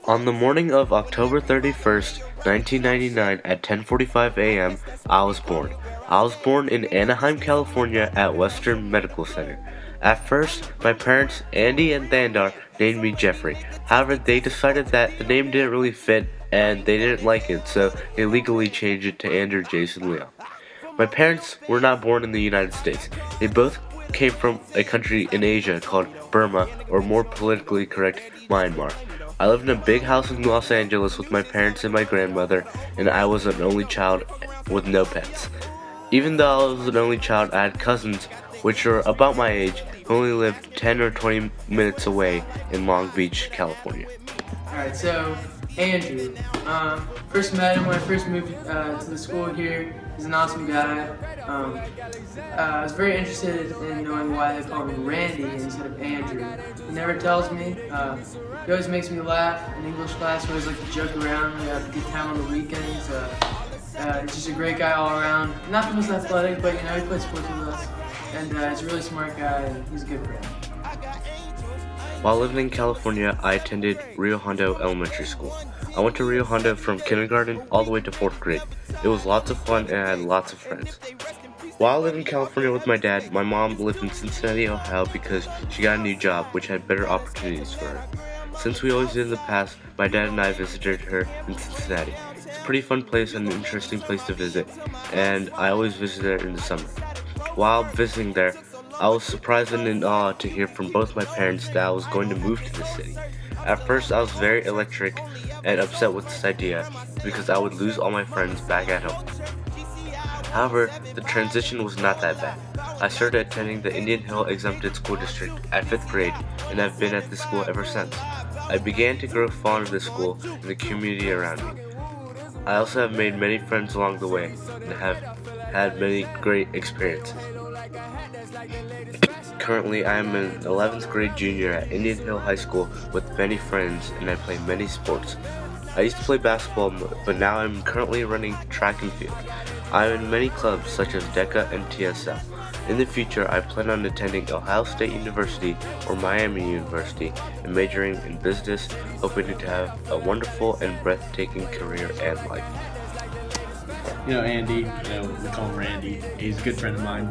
On the morning of October 31st, 1999 at 10:45 a.m., I was born. I was born in Anaheim, California at Western Medical Center. At first, my parents, Andy and Thandar, named me Jeffrey. However, they decided that the name didn't really fit and they didn't like it, so they legally changed it to Andrew Jason Leon. My parents were not born in the United States. They both came from a country in Asia called Burma, or more politically correct, Myanmar. I lived in a big house in Los Angeles with my parents and my grandmother, and I was an only child with no pets. Even though I was an only child, I had cousins, which were about my age, who only lived 10 or 20 minutes away in Long Beach, California. Alright, so Andrew. First met him when I first moved to the school here. He's an awesome guy. I was very interested in knowing why they call him Randy instead of Andrew. He never tells me. He always makes me laugh in English class. We always like to joke around. We have a good time on the weekends. He's just a great guy all around. Not the most athletic, but he plays sports with us. And he's a really smart guy, and he's a good friend. While living in California, I attended Rio Hondo Elementary School. I went to Rio Hondo from kindergarten all the way to 4th grade. It was lots of fun and I had lots of friends. While living in California with my dad, my mom lived in Cincinnati, Ohio because she got a new job which had better opportunities for her. Since we always did in the past, my dad and I visited her in Cincinnati. It's a pretty fun place and an interesting place to visit, and I always visit there in the summer. While visiting there, I was surprised and in awe to hear from both my parents that I was going to move to the city. At first, I was very electric and upset with this idea because I would lose all my friends back at home. However, the transition was not that bad. I started attending the Indian Hill Exempted School District at 5th grade and have been at the school ever since. I began to grow fond of the school and the community around me. I also have made many friends along the way and have had many great experiences. Currently, I am an 11th grade junior at Indian Hill High School with many friends and I play many sports. I used to play basketball, but now I'm currently running track and field. I am in many clubs such as DECA and TSL. In the future, I plan on attending Ohio State University or Miami University and majoring in business, hoping to have a wonderful and breathtaking career and life. Andy, we call him Randy. He's a good friend of mine,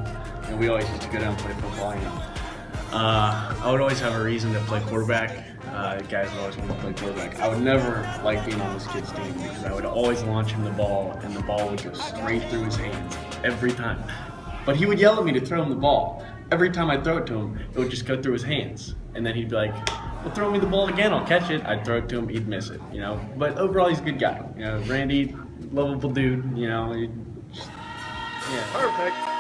and we always used to go down and play football. I would always have a reason to play quarterback. Guys would always want to play quarterback. I would never like being on this kid's team because I would always launch him the ball, and the ball would go straight through his hands every time. But he would yell at me to throw him the ball. Every time I throw it to him, it would just go through his hands. And then he'd be like, well, throw me the ball again, I'll catch it. I'd throw it to him, he'd miss it, But overall, he's a good guy. Randy, lovable dude, Perfect.